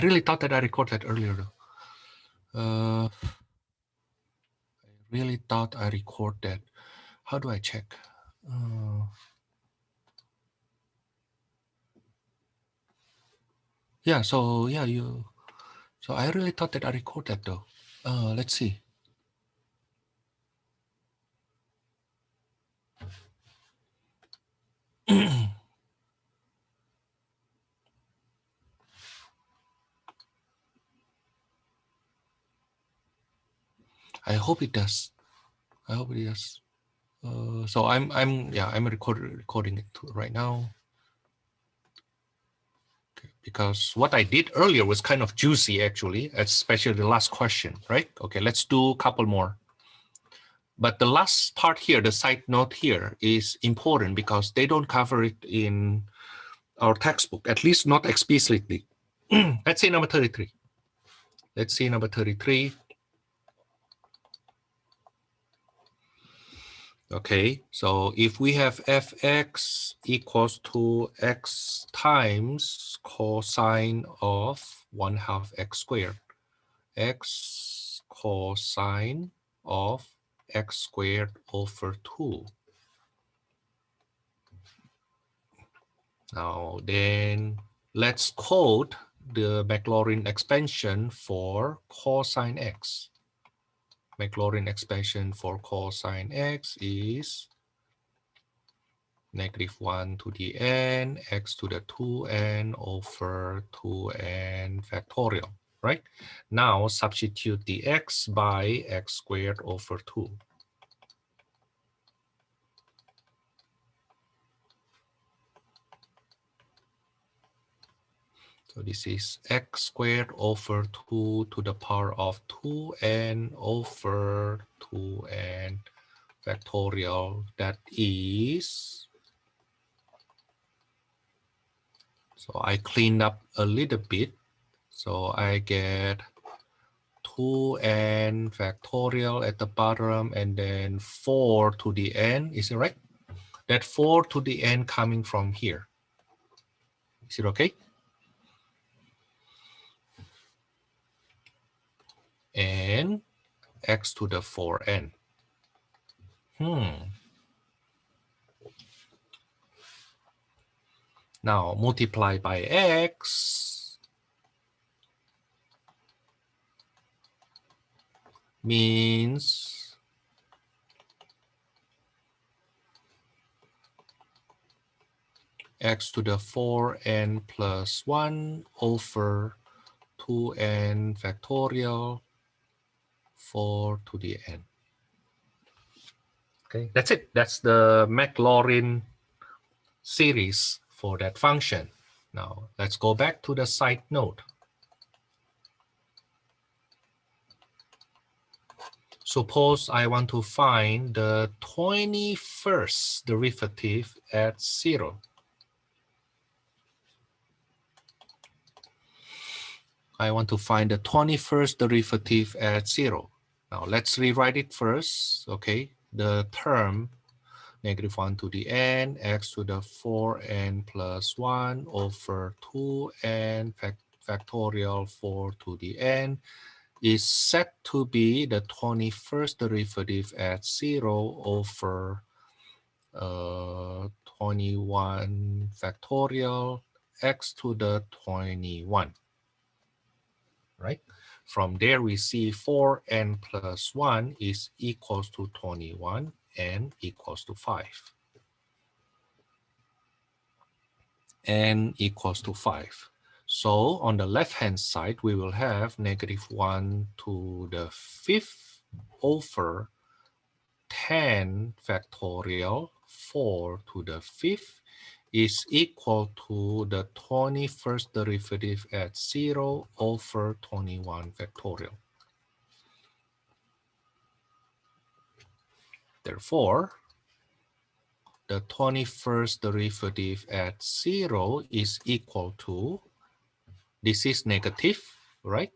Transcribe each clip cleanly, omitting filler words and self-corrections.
I really thought that I recorded earlier though. I really thought I recorded. How do I check? Yeah, so yeah, so I really thought that I recorded though. Let's see. I hope it does. I hope it does. So I'm recording it right now. Okay, because what I did earlier was kind of juicy actually, especially the last question, right? Okay, let's do a couple more. But the last part here, the side note here, is important because they don't cover it in our textbook, at least not explicitly. Let's see number 33. Let's see number 33. Okay, so if we have fx equals to x times cosine of 1/2 x squared, x cosine of x squared over 2. Now then, let's code the Maclaurin expansion for cosine x. Maclaurin expansion for cosine x is -1 to the n, x to the 2n over 2n factorial, right? Now substitute the x by x squared over 2. So this is x squared over 2 to the power of 2n over 2n factorial. That is, so I cleaned up a little bit. So I get 2n factorial at the bottom and then 4 to the n. Is it right? That 4 to the n coming from here. Is it okay? And x to the 4n. Now multiply by x means x to the 4n plus 1 over 2n factorial 4 to the n. Okay, that's it. That's the Maclaurin series for that function. Now let's go back to the side note. Suppose I want to find the 21st derivative at 0. I want to find the 21st derivative at 0. Now let's rewrite it first. Okay, the term -1 to the n, x to the 4n plus 1 over 2n factorial 4 to the n is set to be the 21st derivative at 0 over 21 factorial x to the 21, right? From there, we see 4n plus 1 is equals to 21 and equals to 5. N equals to 5. So on the left-hand side, we will have -1 to the 5th over 10 factorial 4 to the 5th is equal to the 21st derivative at 0 over 21 factorial. Therefore, the 21st derivative at 0 is equal to, this is negative, right?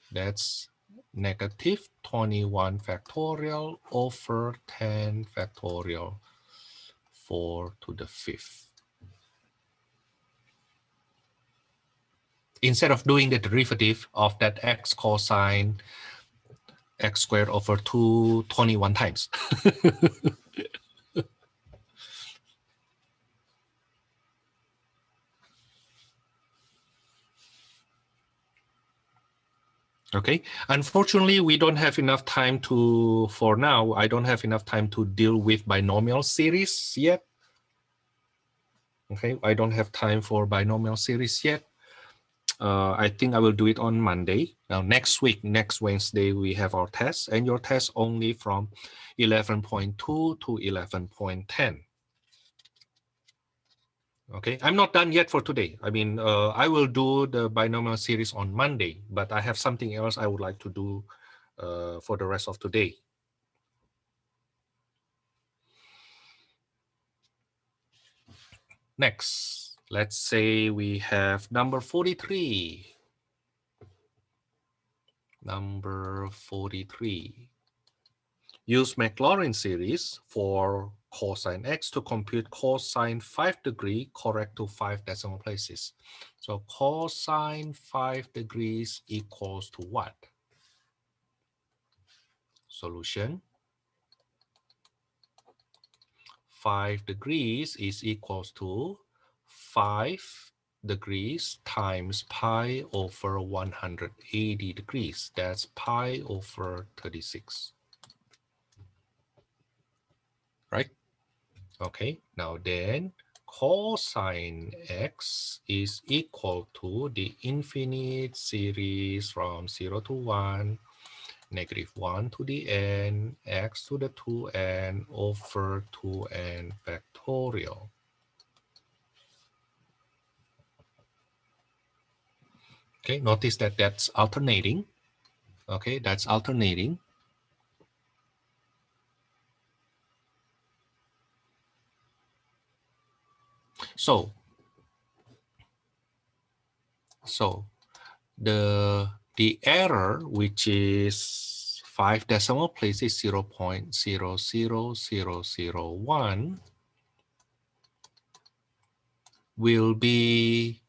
That's -21 factorial over 10 factorial 4 to the 5th. instead of doing the derivative of that x cosine x squared over 221 times. Okay, unfortunately, we don't have enough time to, for now, I don't have enough time to deal with binomial series yet. Okay, I don't have time for binomial series yet. I think I will do it on Monday. Now, next week, next Wednesday, we have our test, and your test only from 11.2 to 11.10. Okay, I'm not done yet for today. I mean, I will do the binomial series on Monday, but I have something else I would like to do for the rest of today. Next, let's say we have number 43. Number 43. Use Maclaurin series for cosine x to compute cosine 5 degree correct to 5 decimal places. So cosine 5 degrees equals to what? Solution. 5 degrees is equals to 5 degrees times pi over 180 degrees. That's pi over 36. Right? Okay, now then cosine x is equal to the infinite series from 0 to 1, negative 1 to the n, x to the 2n over 2n factorial. Okay, notice that that's alternating. Okay, that's alternating. So the error, which is 5 decimal places, 0.00001, will be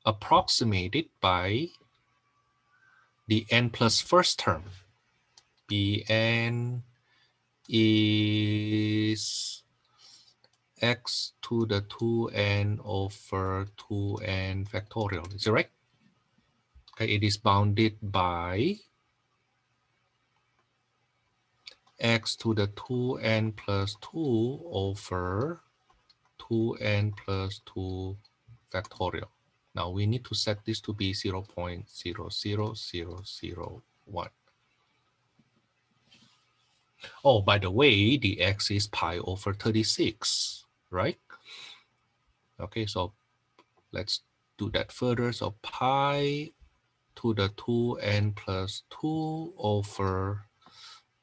approximated by the n plus first term. Bn is x to the 2n over 2n factorial. Is it right? Okay, it is bounded by x to the 2n plus 2 over 2n plus 2 factorial. Now we need to set this to be 0.00001. Oh, by the way, the x is pi over 36, right? Okay, so let's do that further. So pi to the 2n plus 2 over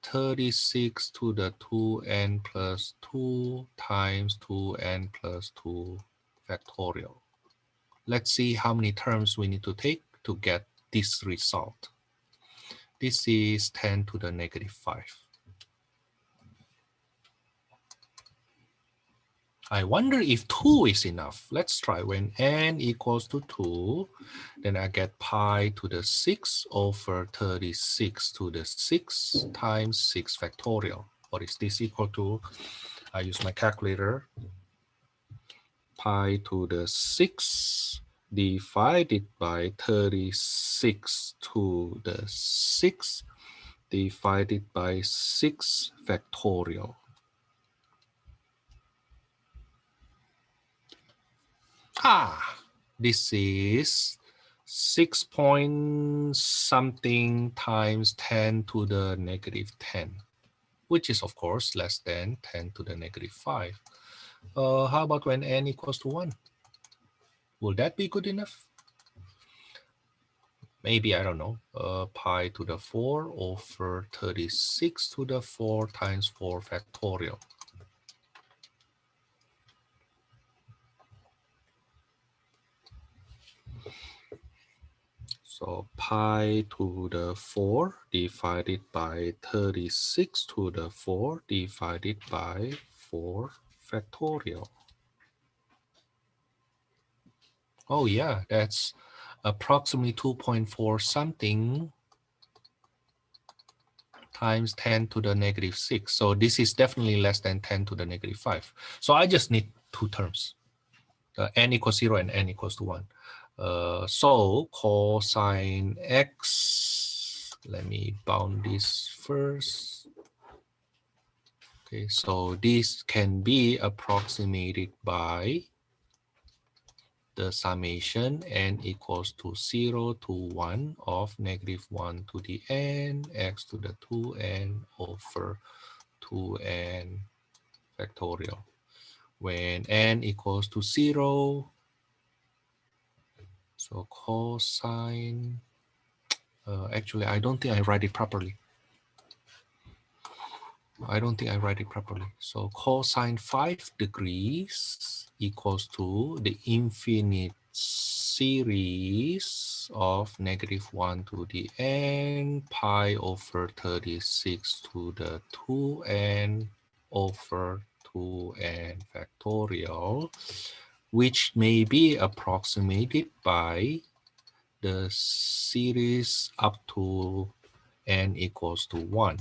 36 to the 2n plus 2 times 2n plus 2 factorial. Let's see how many terms we need to take to get this result. This is 10 to the negative 5. I wonder if 2 is enough. Let's try. When n equals to 2, then I get pi to the 6 over 36 to the 6 times 6 factorial. What is this equal to? I use my calculator. Pi to the 6 divided by 36 to the 6 divided by 6 factorial. This is 6 point something times 10 to the negative 10, which is of course less than 10 to the negative 5. How about when n equals to 1? Will that be good enough? Maybe, I don't know, pi to the 4 over 36 to the 4 times 4 factorial. So pi to the 4 divided by 36 to the 4 divided by 4 factorial. Oh yeah, that's approximately 2.4 something times 10 to the negative 6. So this is definitely less than 10 to the negative 5. So I just need two terms, n equals 0 and n equals to 1. So cosine x, let me bound this first. Okay, so this can be approximated by the summation n equals to 0 to 1 of negative 1 to the n x to the 2n over 2n factorial. When n equals to 0, so cosine, actually, I don't think I write it properly. So cosine 5 degrees equals to the infinite series of negative 1 to the n pi over 36 to the 2n over 2n factorial, which may be approximated by the series up to n equals to 1.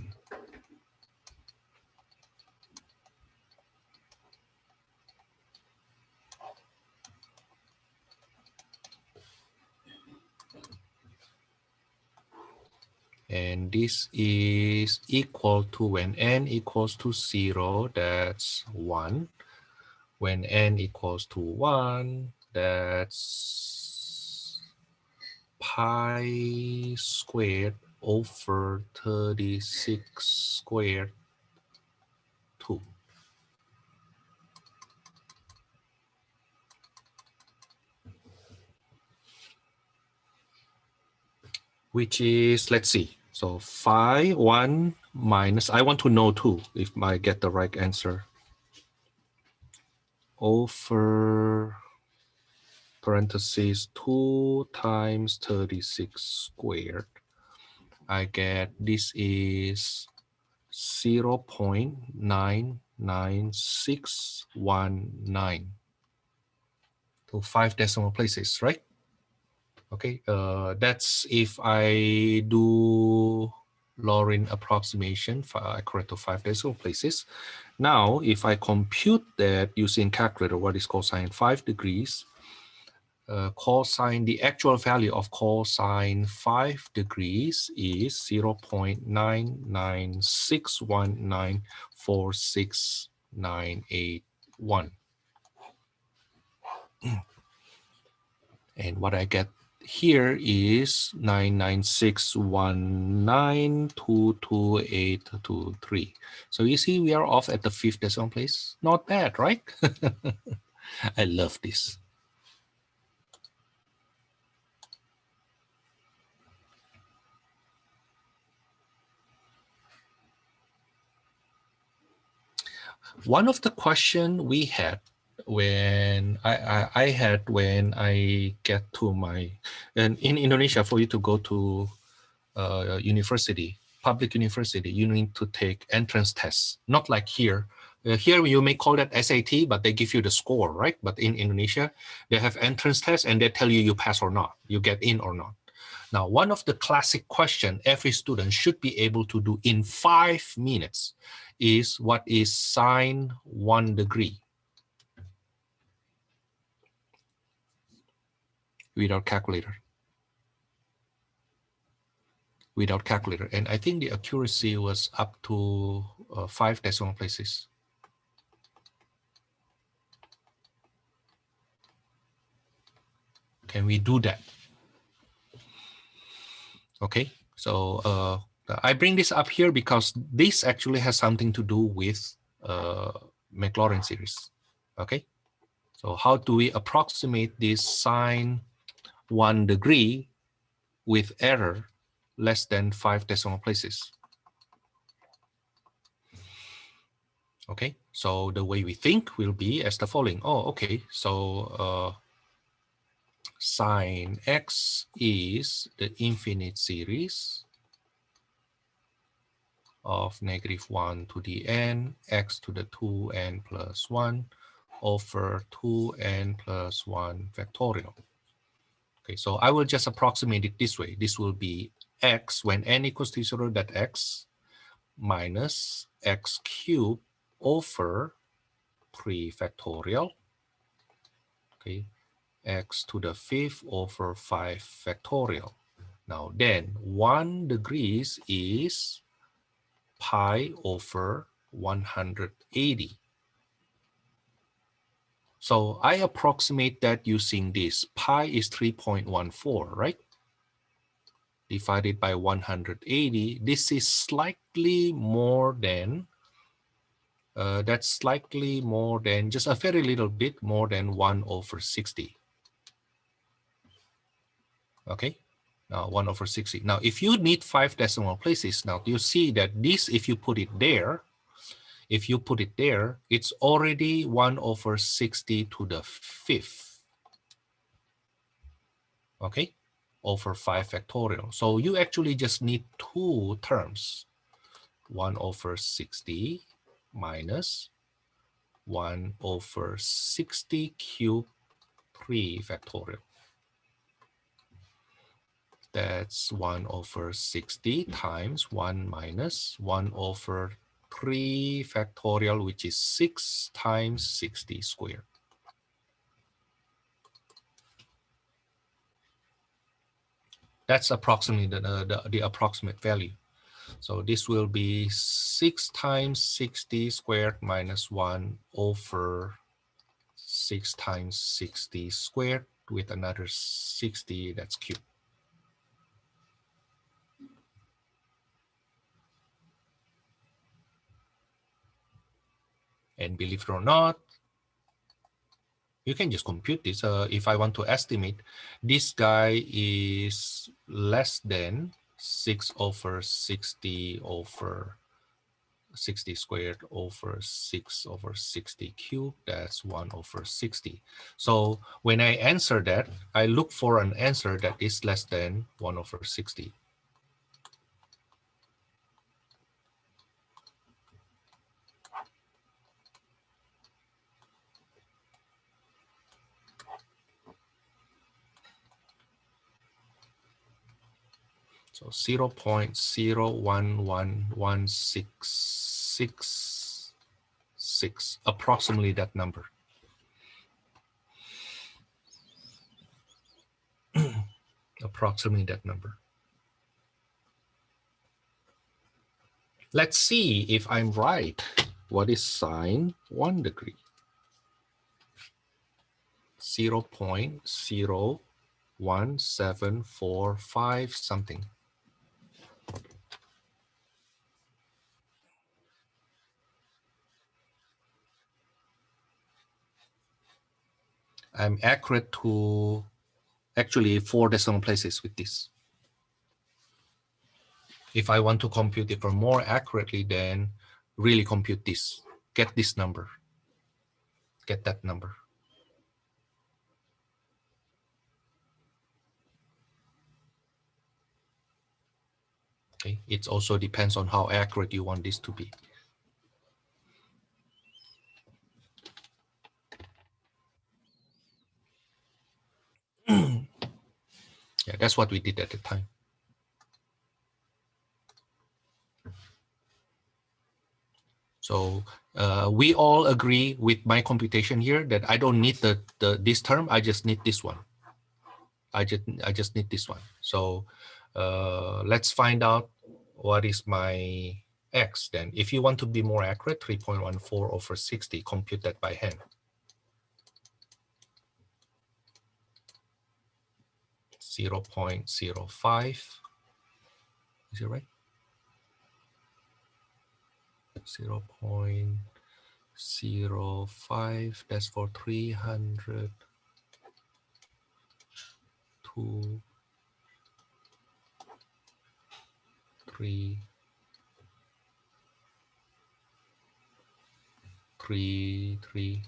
And this is equal to, when n equals to 0, that's 1. When n equals to 1, that's pi squared over 36 squared 2. Which is, let's see. So phi 1 minus, I want to know too, if I get the right answer, over parentheses 2 times 36 squared. I get this is 0.99619 to 5 decimal places, right? Okay, that's if I do Maclaurin approximation according to 5 decimal places. Now, if I compute that using calculator, what is cosine 5 degrees, cosine, the actual value of cosine 5 degrees is 0.996194691. And what I get here is 99619228823. So you see, we are off at the 5th decimal place. Not bad, right? I love this. One of the question we had when I get to my, and in Indonesia, for you to go to university, public university, you need to take entrance tests. Not like here. Here you may call that SAT, but they give you the score, right? But in Indonesia, they have entrance tests and they tell you you pass or not, you get in or not. Now, one of the classic questions every student should be able to do in 5 minutes is, what is sine 1 degree? Without calculator. Without calculator. And I think the accuracy was up to 5 decimal places. Can we do that? Okay, so I bring this up here because this actually has something to do with Maclaurin series. Okay, so how do we approximate this sine 1 degree with error less than 5 decimal places? Okay, so the way we think will be as the following. Oh, okay, so sine x is the infinite series of negative 1 to the n, x to the 2n plus 1 over 2n plus 1 factorial. Okay, so I will just approximate it this way. This will be x when n equals to 0, that x minus x cubed over 3 factorial. Okay, x to the 5th over 5 factorial. Now then, 1 degrees is pi over 180. So I approximate that using this. Pi is 3.14, right? Divided by 180. This is slightly more than, that's slightly more than, just a very little bit more than 1 over 60. Okay, now 1 over 60. Now, if you need 5 decimal places, now you see that this, if you put it there, it's already 1 over 60 to the 5th. Okay, over 5 factorial. So you actually just need 2 terms. 1 over 60 minus 1 over 60 cubed 3 factorial. That's 1 over 60 times 1 minus 1 over 3 factorial, which is 6 times 60 squared. That's approximately the approximate value. So this will be 6 times 60 squared minus 1 over 6 times 60 squared with another 60, that's cubed. And believe it or not, you can just compute this. If I want to estimate, this guy is less than 6 over 60 over 60 squared over 6 over 60 cubed, that's 1 over 60. So when I answer that, I look for an answer that is less than 1 over 60. So 0.011166, approximately that number. Approximately that number. Let's see if I'm right. What is sine 1 degree? 0.01745 something. I'm accurate to actually 4 decimal places with this. If I want to compute it for more accurately, then really compute this. Get this number. Get that number. Okay. It also depends on how accurate you want this to be. Yeah, that's what we did at the time. So we all agree with my computation here that I don't need this term. I just need this one. I just need this one. So let's find out what is my x then. If you want to be more accurate, 3.14 over 60, compute that by hand. 0.05. Is it right? 0.05. That's for 300. 2, 3, 3, 3.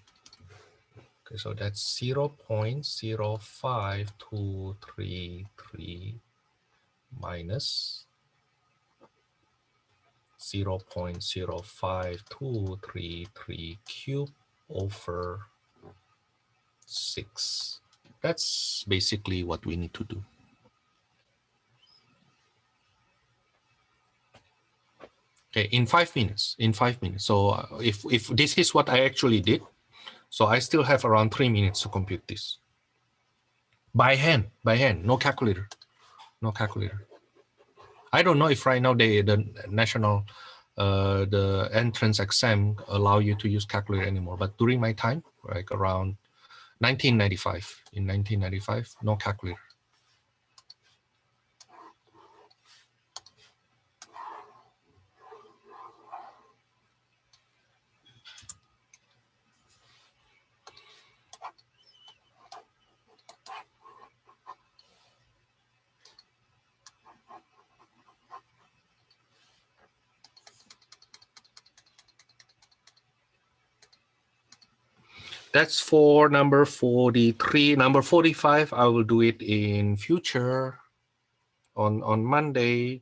Okay, so that's 0.05233 minus 0.05233 cubed over 6. that's basically what we need to do. Okay, in 5 minutes, So if this is what I actually did, so I still have around 3 minutes to compute this. By hand, no calculator, no calculator. I don't know if right now the national, the entrance exam allow you to use calculator anymore, but during my time, like around 1995, in 1995, no calculator. That's for number 43. Number 45, I will do it in future on Monday.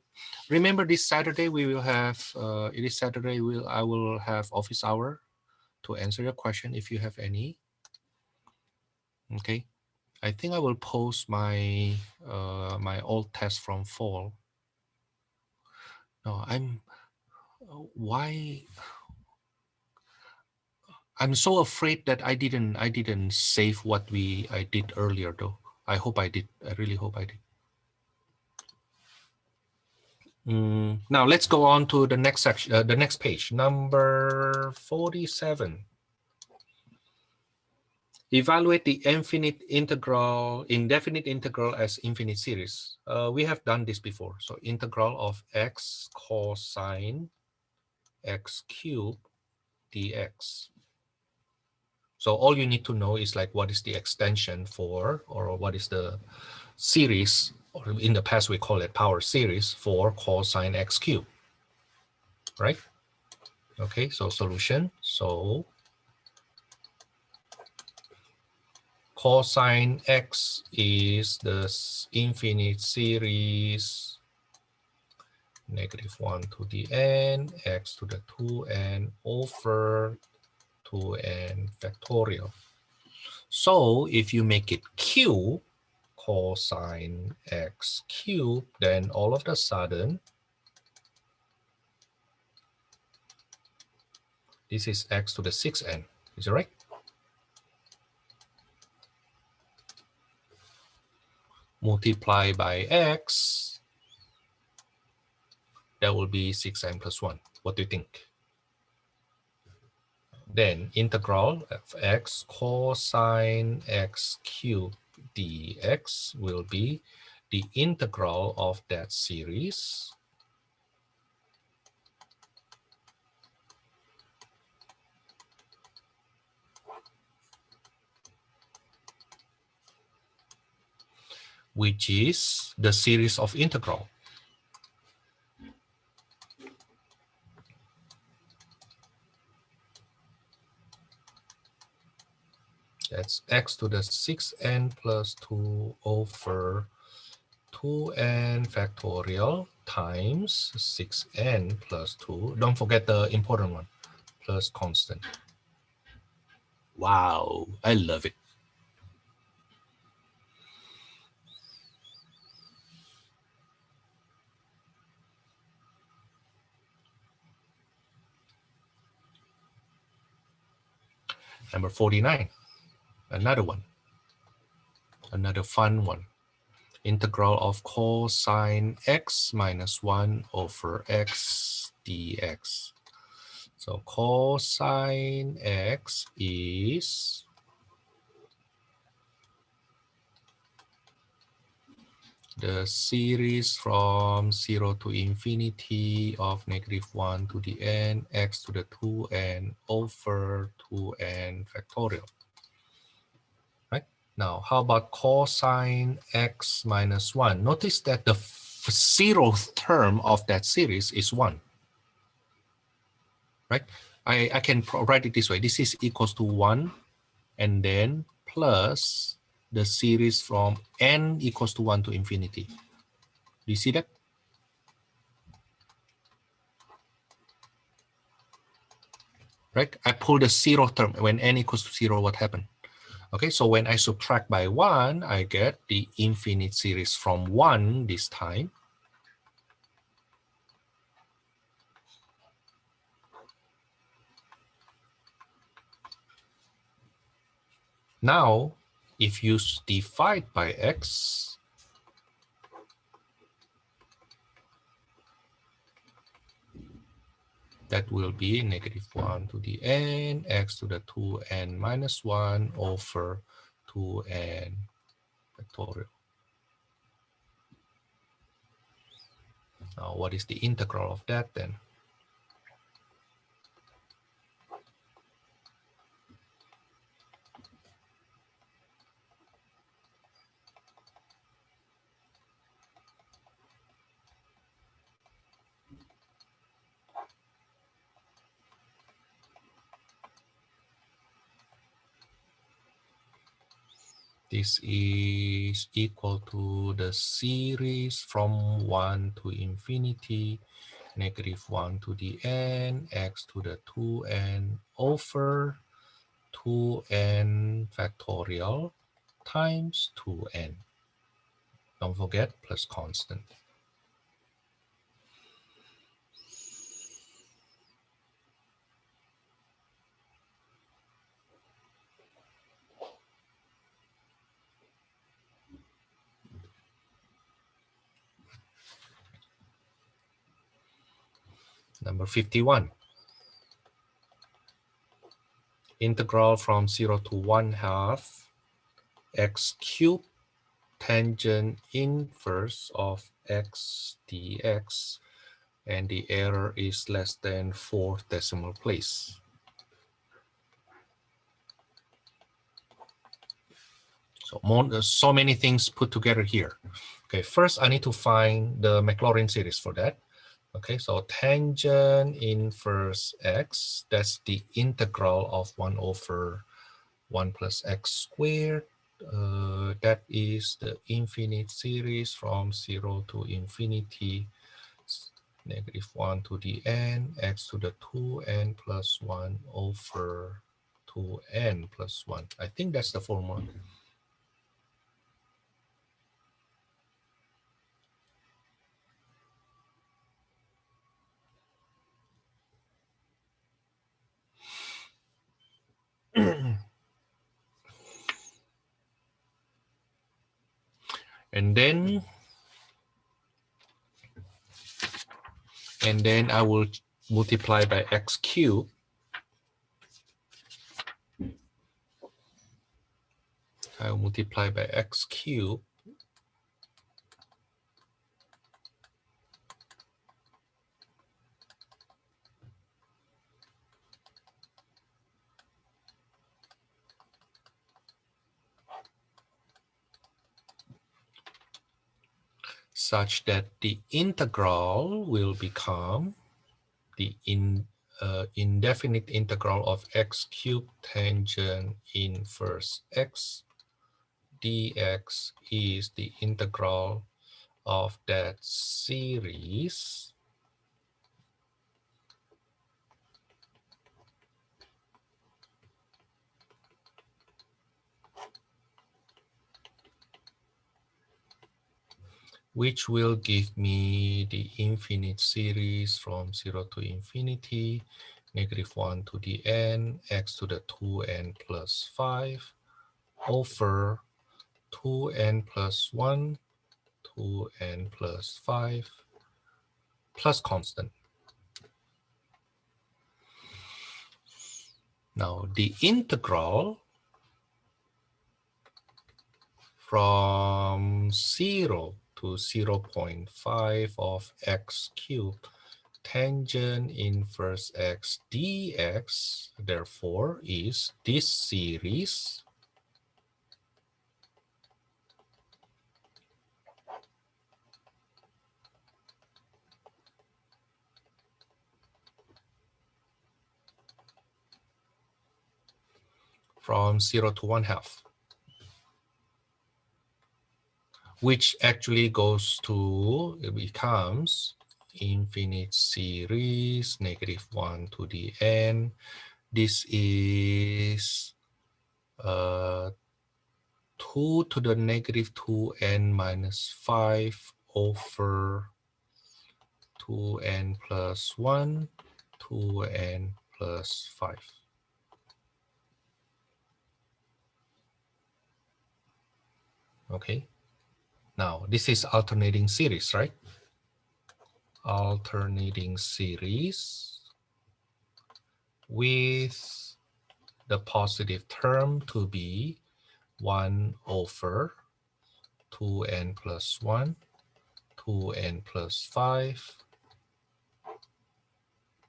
Remember this Saturday we will have, it is Saturday, I will have office hour to answer your question if you have any. Okay. I think I will post my my old test from fall. No, why? I'm so afraid that I didn't save what I did earlier though. I hope I did. I really hope I did. Now let's go on to the next section, the next page, number 47. Evaluate the indefinite integral as infinite series. We have done this before. So integral of x cosine x cubed dx. So all you need to know is like what is the extension for, or what is the series, or in the past we call it power series for cosine x cubed, right? Okay, so solution. So cosine x is the infinite series -1 to the n, x to the 2n over 2n factorial. So if you make it q, cosine x cubed, then all of a sudden, this is x to the 6n. Is it right? Multiply by x, that will be 6n plus 1. What do you think? Then integral of x cosine x cubed dx will be the integral of that series which is the series of integral. That's x to the 6n plus 2 over 2n factorial times 6n plus 2. Don't forget the important one, plus constant. Wow, I love it. Number 49, another one, another fun one. Integral of cosine x minus 1 over x dx. So cosine x is the series from 0 to infinity of -1 to the n, x to the 2n over 2n factorial. Right? Now, how about cosine x minus 1? Notice that the zeroth term of that series is 1. Right? I can write it this way. This is equals to 1 and then plus the series from n equals to 1 to infinity. Do you see that? Right? I pull the 0 term. When n equals to 0, what happened? Okay, so when I subtract by 1, I get the infinite series from 1 this time. Now, if you divide by x, that will be -1 to the n, x to the 2n minus 1 over 2n factorial. Now, what is the integral of that then? This is equal to the series from 1 to infinity, -1 to the n, x to the 2n over 2n factorial times 2n. Don't forget, plus constant. Number 51. Integral from 0 to 1/2 x cubed tangent inverse of x dx, and the error is less than 4 decimal place. So many things put together here. Okay, first I need to find the Maclaurin series for that. Okay, so tangent inverse x, that's the integral of 1 over 1 plus x squared. That is the infinite series from 0 to infinity, -1 to the n, x to the 2n plus 1 over 2n plus 1. I think that's the formula. and then I will multiply by x cubed. I will multiply by x cubed such that the integral will become the indefinite integral of x cubed tangent inverse x dx is the integral of that series which will give me the infinite series from 0 to infinity, -1 to the n, x to the 2n plus 5 over 2n plus 1, 2n plus 5 plus constant. Now the integral from 0 to 0.5 of x cubed tangent inverse x dx, therefore, is this series from 0 to 1/2, which actually goes to, it becomes infinite series, -1 to the n. This is 2 to the negative 2n minus 5 over 2n plus 1, 2n plus 5. Okay. Now, this is alternating series, right? Alternating series with the positive term to be 1 over 2n plus 1, 2n plus 5,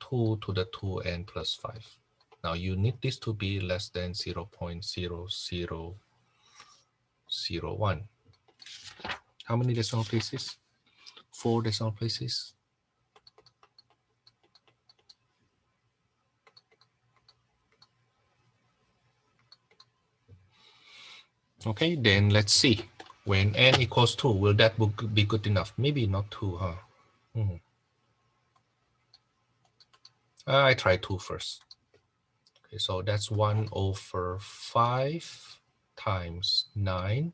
2 to the 2n plus 5. Now you need this to be less than 0.0001. How many decimal places? 4 decimal places. Okay, then let's see. When n equals 2, will that be good enough? Maybe not 2, huh? I try 2 first. Okay, so that's 1 over 5 times 9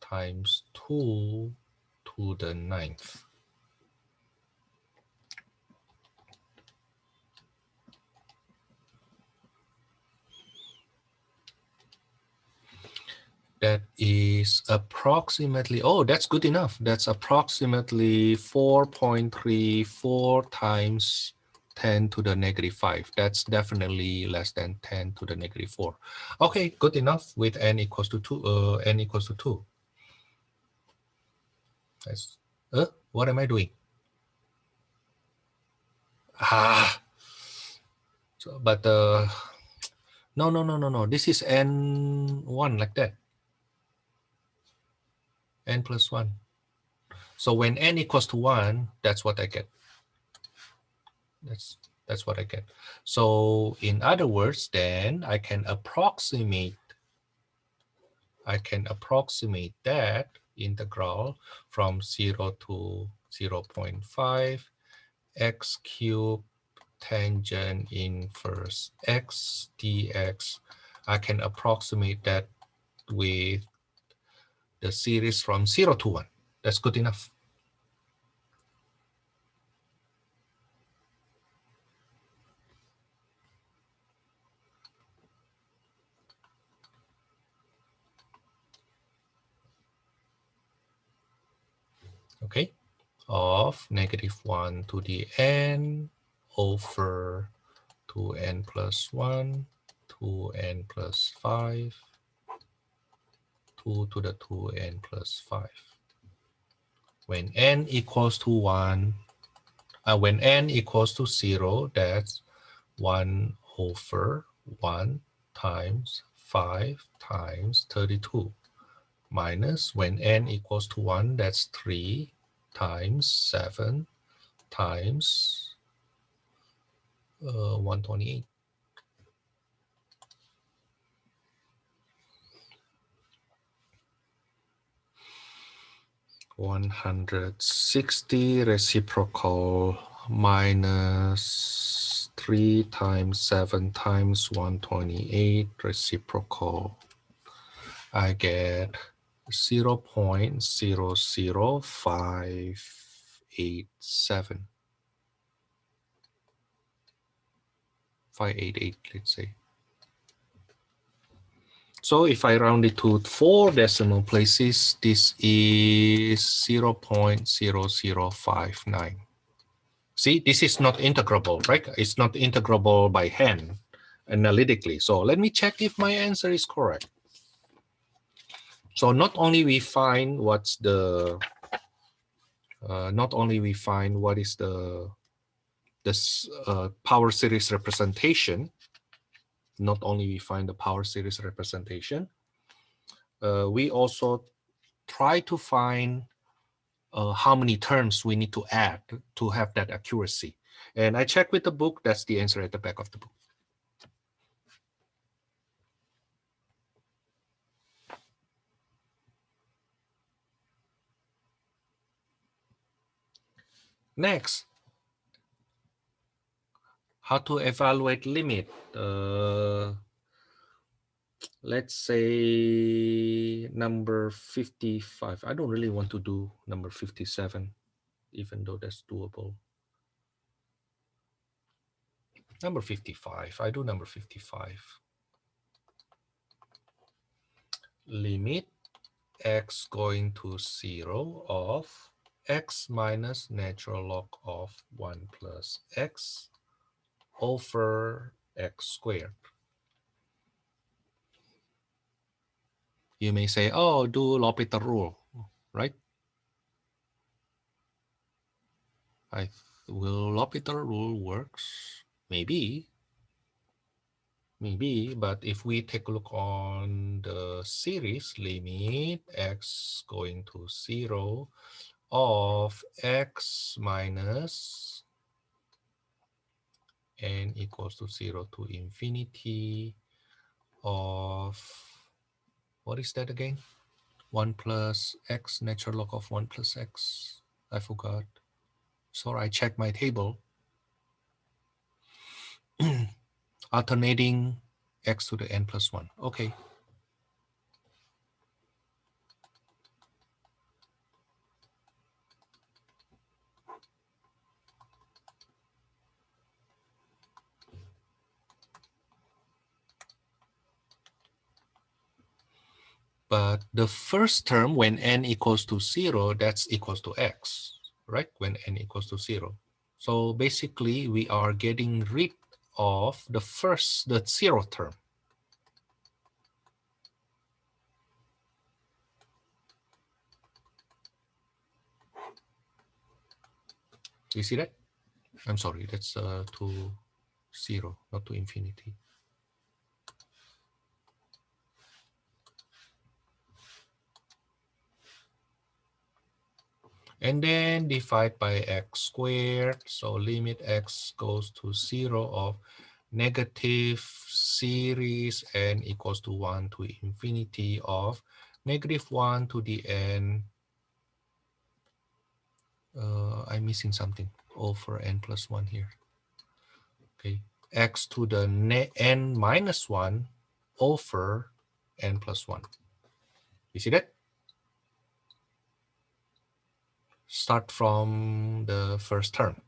times 2 to the 9th. That is approximately, oh, that's good enough. That's approximately 4.34 times 10 to the negative 5. That's definitely less than 10 to the negative 4. Okay, good enough with n equals to 2. N equals to 2. That's, what am I doing? So, but no. This is n1 like that. N plus 1. So when n equals to 1, that's what I get. That's what I get. So in other words, then I can approximate that integral from 0 to 0.5 x cubed tangent inverse x dx. I can approximate that with the series from 0 to 1. That's good enough. Okay, of negative 1 to the n over 2n plus 1, 2n plus 5, 2 to the 2n plus 5. When n equals to 1, when n equals to 0, that's 1 over 1 times 5 times 32. Minus when n equals to 1, that's 3 times 7 times 128. 160 reciprocal minus 3 times 7 times 128 reciprocal. I get 0.00587. 588, let's say. So if I round it to 4 decimal places, this is 0.0059. See, this is not integrable, right? It's not integrable by hand analytically. So let me check if my answer is correct. So not only we find what's the, what is the this power series representation. Not only we find the power series representation, we also try to find how many terms we need to add to have that accuracy. And I checked with the book, that's the answer at the back of the book. Next, how to evaluate limit. let's say number 55. I don't really want to do number 57, even though that's doable. Number 55, I do number 55. Limit x going to 0 of x minus natural log of 1 plus x over x squared. You may say, oh, do L'Hopital rule, right? Will L'Hopital rule works? Maybe, but if we take a look on the series, limit x going to 0 of x minus n equals to 0 to infinity of, what is that again? 1 plus x, natural log of 1 plus x. I forgot. So I checked my table. Alternating x to the n plus 1. Okay. But the first term, when n equals to 0, that's equals to x, right? When n equals to 0. So basically, we are getting rid of the 0 term. You see that? I'm sorry, that's to 0, not to infinity. And then divide by x squared. So limit x goes to 0 of negative series n equals to 1 to infinity of negative 1 to the n. I'm missing something over n plus 1 here. Okay, x to the n minus 1 over n plus 1. You see that? Start from the first term.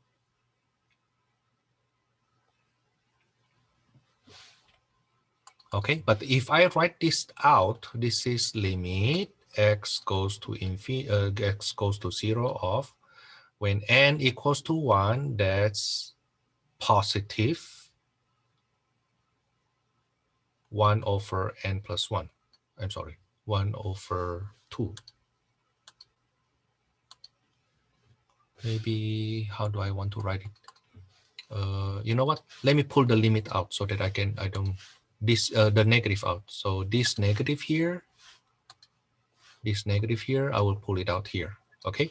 Okay, but if I write this out, this is limit x goes to x goes to 0 of, when n equals to 1, that's positive 1 over n plus 1. I'm sorry, 1 over 2. Maybe, how do I want to write it? You know what? Let me pull the limit out so that the negative out. So this negative here, I will pull it out here. Okay.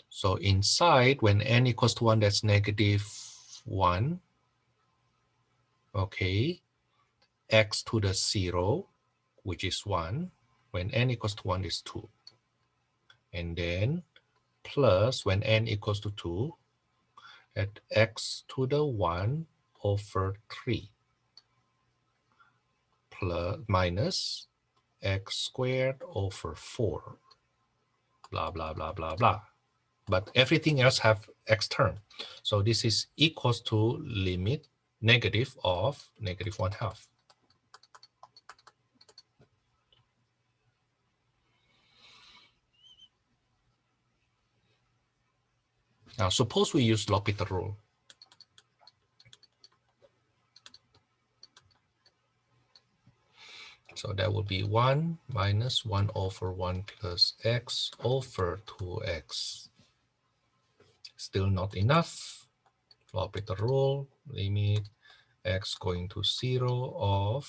So inside, when n equals to 1, that's negative 1. Okay. X to the 0, which is 1. When n equals to 1 is 2. And then plus when n equals to 2, at x to the 1 over 3 plus minus x squared over 4, blah, blah, blah, blah, blah. But everything else have x term. So this is equals to limit negative of negative 1/2. Now, suppose we use L'Hopital rule. So that would be 1 minus 1 over 1 plus x over 2x. Still not enough. L'Hopital rule, limit x going to 0 of,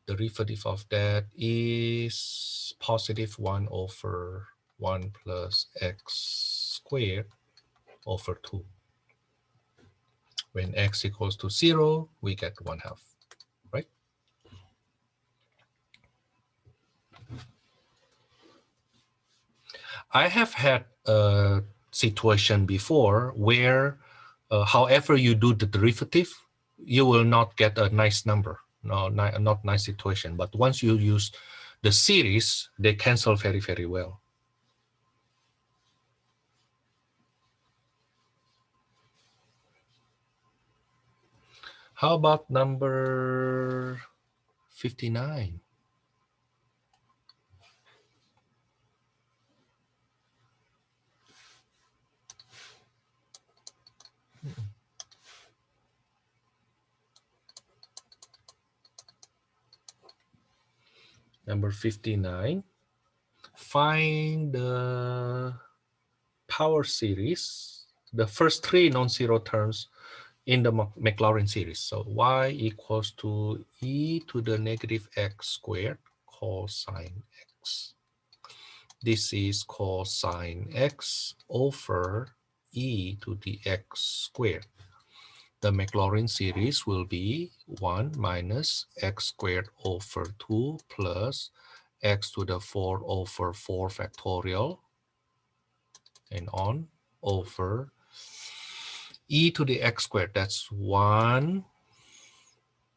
derivative of that is positive 1 over 1 plus x squared over 2. When x equals to 0, we get 1/2, right? I have had a situation before where, however you do the derivative, you will not get a nice number. No, not nice situation. But once you use the series, they cancel very, very well. How about number 59? Number 59. Find the power series, the first three non-zero terms in the Maclaurin series. So y equals to e to the negative x squared cosine x. This is cosine x over e to the x squared. The Maclaurin series will be 1 minus x squared over 2 plus x to the 4 over 4 factorial and on over e to the x squared. That's 1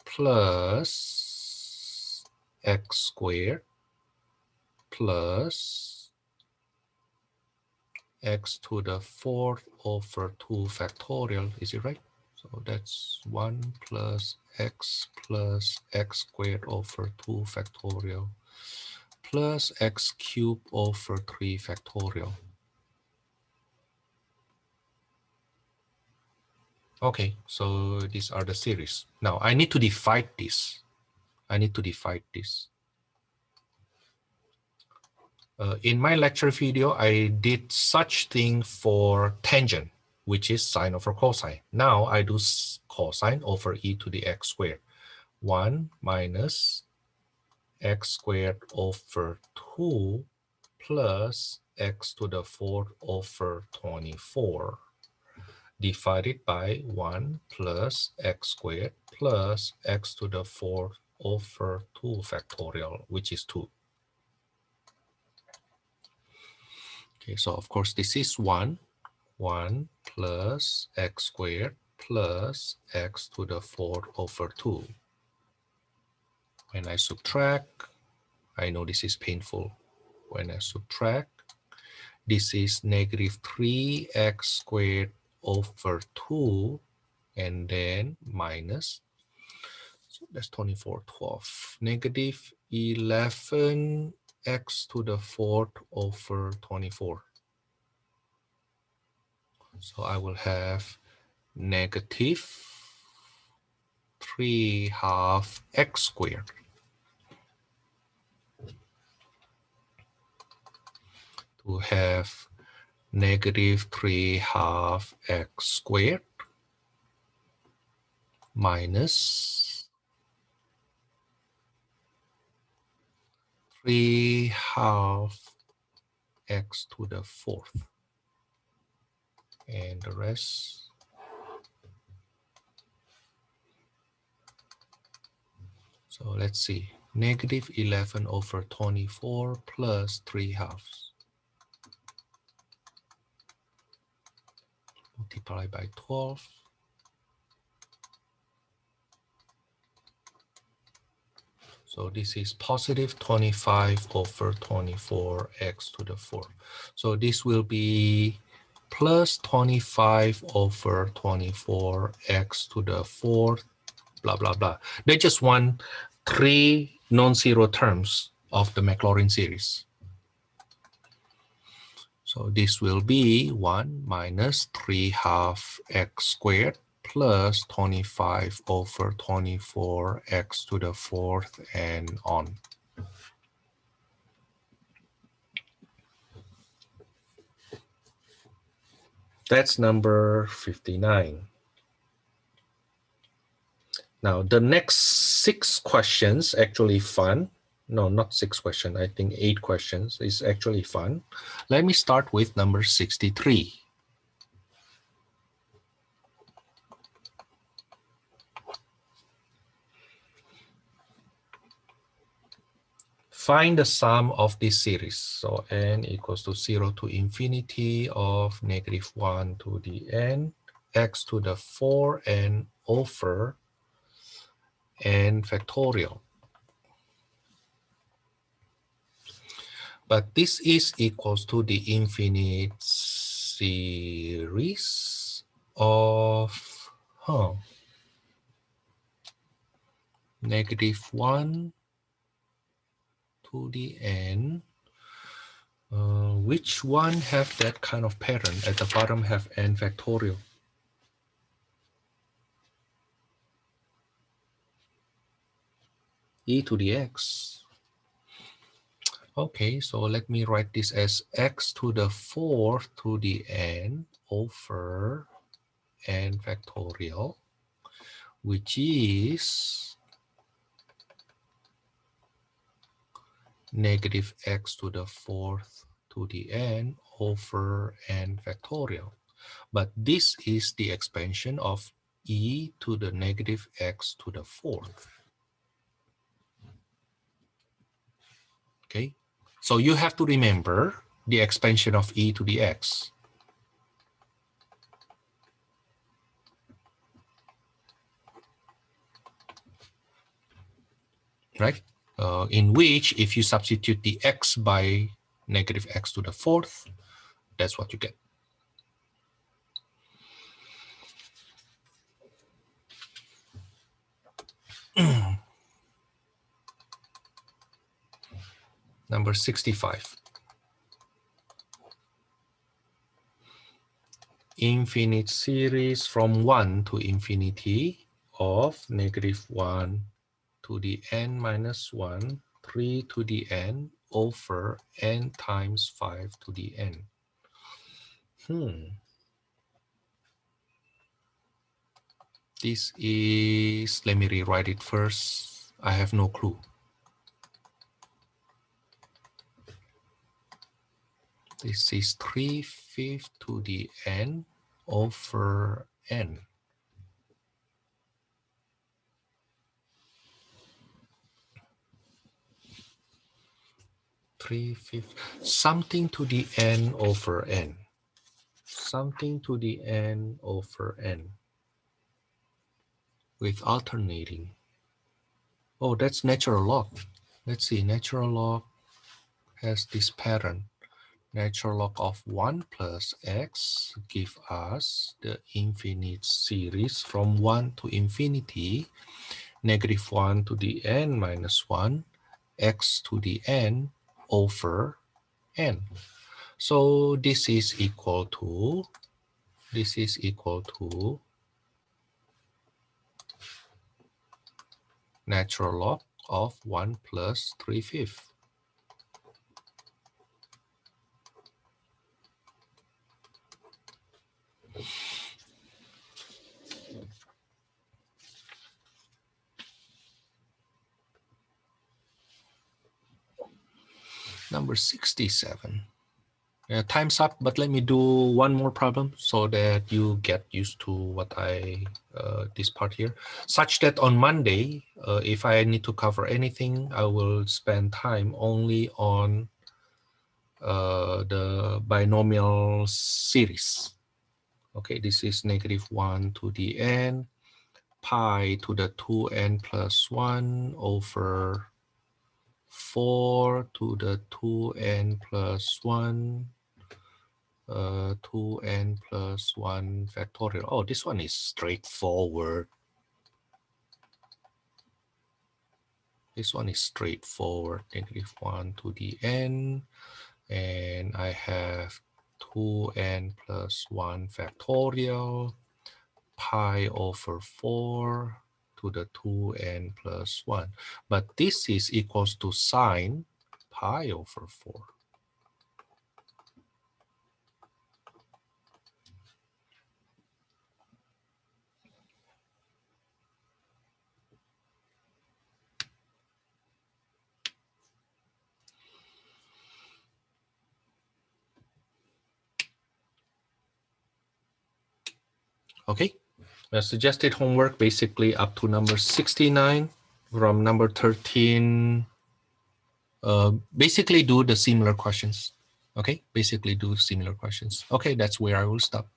plus x squared plus x to the 4th over 2 factorial. Is it right? So that's 1 plus x squared over 2 factorial plus x cubed over 3 factorial. Okay, so these are the series. Now I need to divide this. In my lecture video, I did such thing for tangent, which is sine over cosine. Now I do cosine over e to the x squared. 1 minus x squared over 2 plus x to the 4th over 24 divided by 1 plus x squared plus x to the 4th over 2 factorial, which is 2. Okay, so of course this is 1 plus x squared plus x to the 4th over 2. When I subtract, I know this is painful. When I subtract, this is negative 3x squared over 2 and then minus, so that's 24 12, negative 11x to the 4th over 24. So I will have negative 3/2 x squared to have negative 3/2 x squared minus 3/2 x to the 4th and the rest. So let's see, negative 11 over 24 plus 3/2 multiplied by 12. So this is positive 25 over 24 x to the 4th. So this will be plus 25 over 24 x to the 4th, blah, blah, blah. They just want 3 non-zero terms of the Maclaurin series. So this will be 1 minus 3/2 x squared plus 25 over 24 x to the 4th and on. That's number 59. Now the next 6 questions actually fun. No, not 6 questions. I think 8 questions is actually fun. Let me start with number 63. Find the sum of this series. So n equals to 0 to infinity of negative 1 to the n, x to the 4n over n factorial. But this is equals to the infinite series of -1 to the n. Which one have that kind of pattern? At the bottom have n factorial. E to the x. Okay, so let me write this as x to the 4th to the n over n factorial, which is negative x to the 4th to the n over n factorial. But this is the expansion of e to the negative x to the 4th. Okay, so you have to remember the expansion of e to the x. Right? In which, if you substitute the x by negative x to the 4th, that's what you get. Number 65. Infinite series from 1 to infinity of -1 to the n minus 1, 3 to the n over n times 5 to the n. This is, let me rewrite it first. I have no clue. This is 3/5 to the n over n. 3/5, something to the n over n. Something to the n over n. With alternating. Oh, that's natural log. Let's see, natural log has this pattern. Natural log of 1 plus x give us the infinite series from 1 to infinity, -1 to the n minus 1, x to the n over n. So this is equal to natural log of 1 plus 3/5. Number 67. Time's up, but let me do one more problem so that you get used to what this part here. Such that on Monday, if I need to cover anything, I will spend time only on the binomial series. Okay, this is -1 to the n, pi to the 2n plus 1 over 4 to the 2n plus 1, 2n plus 1 factorial. Oh, this one is straightforward. This one is straightforward. -1 to the n, and I have 2n plus 1 factorial, pi over 4 to the 2n plus 1. But this is equals to sine pi over 4. Okay, suggested homework basically up to number 69. From number 13, basically do the similar questions. Okay, basically do similar questions. Okay, that's where I will stop.